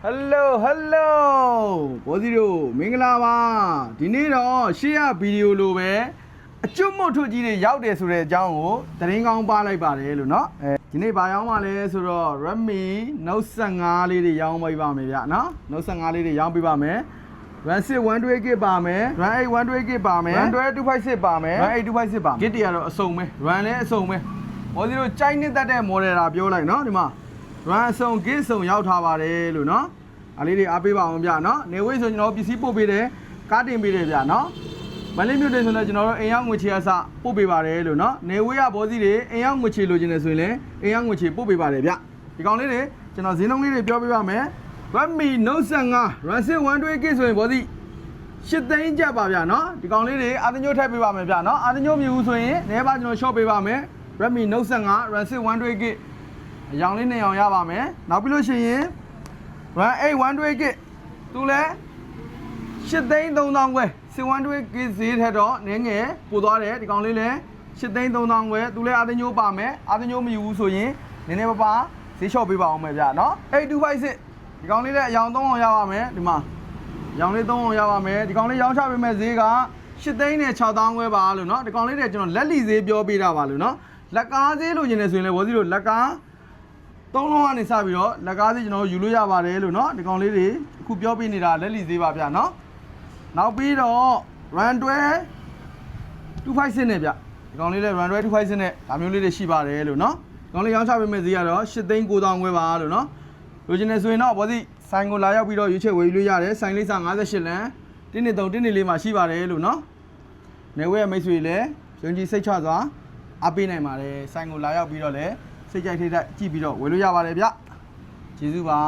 Hello ဘောစီတို့မင်္ဂလာပါဒီနေ့တော့ရှေ့ရဗီဒီယိုလိုပဲအကျွတ်မွတ်ထုတ်ကြီးတွေရောက်တယ်ဆိုတဲ့အကြောင်းကိုသတင်းကောင်းပါလိုက်ပါတယ်လို့เนาะဒီနေ့ဘာရောင်းပါလဲဆိုတော့ Redmi Note 15လေးတွေရောင်းပေးပါမယ်ဗျเนาะ Note 15လေးတွေရောင်းပေးပါမယ် RAM 6 128GB ပါမယ် RAM 8 128GB ပါမယ် RAM 256ပါမယ် RAM 8 256ပါမယ် Git တွေကတော့အစုံပဲ RAM လည်းအစုံပဲဘောစီတို့ကြိုက်နေတတ်တဲ့ model တာပြောလိုက်เนาะဒီမှာ run အစုံ git စုံရောက်ထားပါတယ်လို့เนาะအားလေးတွေအားပေးပါအောင်ဗျာเนาะနေဝေးဆိုကျွန်တော်ပစ္စည်းပို့ပေးတယ်ကားတင်ပေးတယ်ဗျာเนาะမလေးမြို့တင်ဆိုလည်းကျွန်တော်တို့အိမ်ရောက်ငွေချေအစပို့ပေးပါတယ်လို့เนาะနေဝေးရဘောစီတွေအိမ်ရောက်ငွေချေလိုချင်တယ်ဆိုရင်လည်းအိမ်ရောက်ငွေချေပို့ပေးပါတယ်ဗျဒီကောင်လေးတွေကျွန်တော်ဈေးနှုန်းလေးတွေပြောပေးပါမယ် Redmi Note 15 RAM 6 128GB ဆိုရင်ဘောစီ8သိန်းကျပ်ပါဗျာเนาะဒီကောင်လေးတွေအာသညို့ထည့်ပေးပါမယ်ဗျာเนาะအာသညို့မြူဆိုရင်နည်းပါကျွန်တော် short ပေးပါမယ် Redmi Note 15 RAM 6 128GB အရောင်လေးနဲ့အောင်ရပါမယ်နောက်ပြီးလို့ရှိရင် RAM 8 128GB သူလဲ8,300,000ခွဲ6 128GB ဈေးထက်တော့နည်းငယ်ပိုသွားတယ်ဒီကောင်လေးလဲ8,300,000ခွဲသူလဲအာသညိုးပါမယ်အာသညိုးမယူဘူးဆိုရင်နည်းနည်းပါဈေးလျှော့ပေးပါအောင်မယ်ဗျာနော်8256ဒီကောင်လေးလဲအရောင်3အောင်ရပါမယ်ဒီမှာရောင်လေး3အောင်ရပါမယ်ဒီကောင်လေးရောင်းချပေးမဲ့ဈေးက8,600,000ခွဲပါလို့နော်ဒီကောင်လေးတွေကျွန်တော်လက်လီဈေးပြောပေးတာပါလို့နော်လက်ကားဈေးလိုချင်နေဆိုရင်လည်းဘောစီတို့လက်ကား3လုံးကနေစပြီးတော့လက်ကားစီကျွန်တော်ယူလို့ရပါတယ်လို့เนาะဒီကောင်လေးတွေအခုပြောပြနေတာလက်လီသေးပါဗျာเนาะနောက်ပြီးတော့ RAM 256နဲ့ဗျဒီကောင်လေးလည်း RAM 256နဲ့ဒါမျိုးလေးတွေရှိပါတယ်လို့เนาะဒီကောင်လေးရောင်းချပေးမယ့်ဈေးကတော့8,900,000ခွဲပါလို့เนาะလိုချင်နေဆိုရင်တော့ဘောစီဆိုင်ကိုလာရောက်ပြီးတော့ရွေးချယ်ဝယ်ယူလို့ရတယ်ဆိုင်လိပ်စာ58လမ်း123မှာရှိပါတယ်လို့เนาะနေဝဲမိတ်ဆွေလည်းယုံကြည်စိတ်ချစွာအားပေးနိုင်ပါတယ်ဆိုင်ကိုလာရောက်ပြီးတော့လည်းစိတ်ကြိုက်ထိတ်ကြည့်ပြီးတော့ဝယ်လို့ရပါတယ်ဗျကျေးဇူးပါ